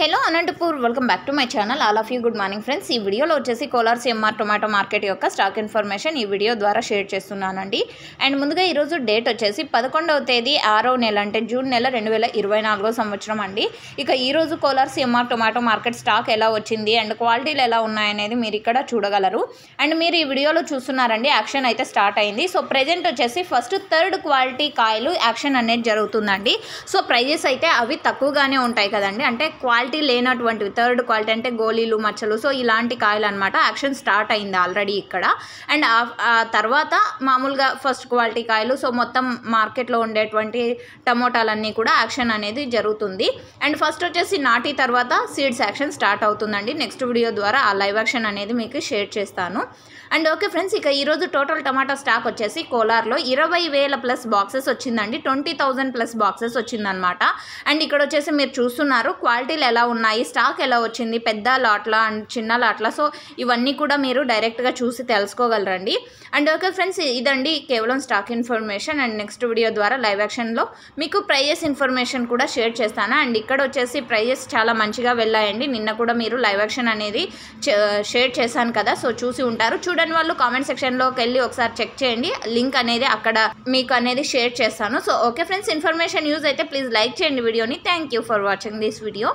Hello Anantapur welcome back to my channel. All of you good morning friends. ఈ వీడియోలో వచ్చేసి Kolar CMR tomato market యొక్క stock information ఈ video ద్వారా షేర్ చేస్తున్నానండి. అండ్ ముందుగా ఈరోజు డేట్ వచ్చేసి 11వ తేదీ 6వ నెల అంటే జూన్ నెల 2024 సంవత్సరం అండి. ఇక ఈరోజు Kolar CMR tomato market stock ఎలా వచ్చింది అండ్ క్వాలిటీలు ఎలా ఉన్నాయనేది మీరు ఇక్కడ చూడగలరు. అండ్ మీరు ఈ వీడియోలో చూస్తున్నారండి, యాక్షన్ అయితే స్టార్ట్ అయింది. సో ప్రెజెంట్ వచ్చేసి ఫస్ట్ థర్డ్ క్వాలిటీ కాయలు యాక్షన్ అనేది జరుగుతుందండి. సో ప్రైజెస్ అయితే అవి తక్కువగానే ఉంటాయి కదండి, అంటే క్వాలిటీ లేనటువంటివి థర్డ్ క్వాలిటీ అంటే గోళీలు మచ్చలు సో ఇలాంటి కాయలు అనమాట. యాక్షన్ స్టార్ట్ అయింది ఆల్రెడీ ఇక్కడ. అండ్ ఆ తర్వాత మామూలుగా ఫస్ట్ క్వాలిటీ కాయలు సో మొత్తం మార్కెట్లో ఉండేటువంటి టమోటాలన్నీ కూడా యాక్షన్ అనేది జరుగుతుంది. అండ్ ఫస్ట్ వచ్చేసి నాటి తర్వాత సీడ్స్ యాక్షన్ స్టార్ట్ అవుతుందండి. నెక్స్ట్ వీడియో ద్వారా ఆ లైవ్ యాక్షన్ అనేది మీకు షేర్ చేస్తాను. అండ్ ఓకే ఫ్రెండ్స్, ఇక ఈరోజు టోటల్ టమాటా స్టాక్ వచ్చేసి కోలార్లో 20,000 ప్లస్ బాక్సెస్ వచ్చిందండి. 20,000 ప్లస్ బాక్సెస్ వచ్చిందనమాట. అండ్ ఇక్కడ వచ్చేసి మీరు చూస్తున్నారు క్వాలిటీలు ఎలా ఉన్నాయి, స్టాక్ ఎలా వచ్చింది, పెద్ద లాట్లా అండ్ చిన్న లాట్లా, సో ఇవన్నీ కూడా మీరు డైరెక్ట్గా చూసి తెలుసుకోగలరండి. అండ్ ఓకే ఫ్రెండ్స్, ఇదండి కేవలం stock information. And next video ద్వారా లైవ్ యాక్షన్లో మీకు ప్రైజెస్ ఇన్ఫర్మేషన్ కూడా షేర్ చేస్తాను. అండ్ ఇక్కడ వచ్చేసి ప్రైజెస్ చాలా మంచిగా వెళ్ళాయండి. నిన్న కూడా మీరు లైవ్ యాక్షన్ అనేది షేర్ చేశాను కదా, సో చూసి ఉంటారు. చూడండి వాళ్ళు కామెంట్ సెక్షన్లోకి వెళ్ళి ఒకసారి చెక్ చేయండి, లింక్ అనేది అక్కడ మీకు అనేది షేర్ చేస్తాను. So okay friends, information use అయితే ప్లీజ్ లైక్ చేయండి వీడియోని. Thank you for watching this video.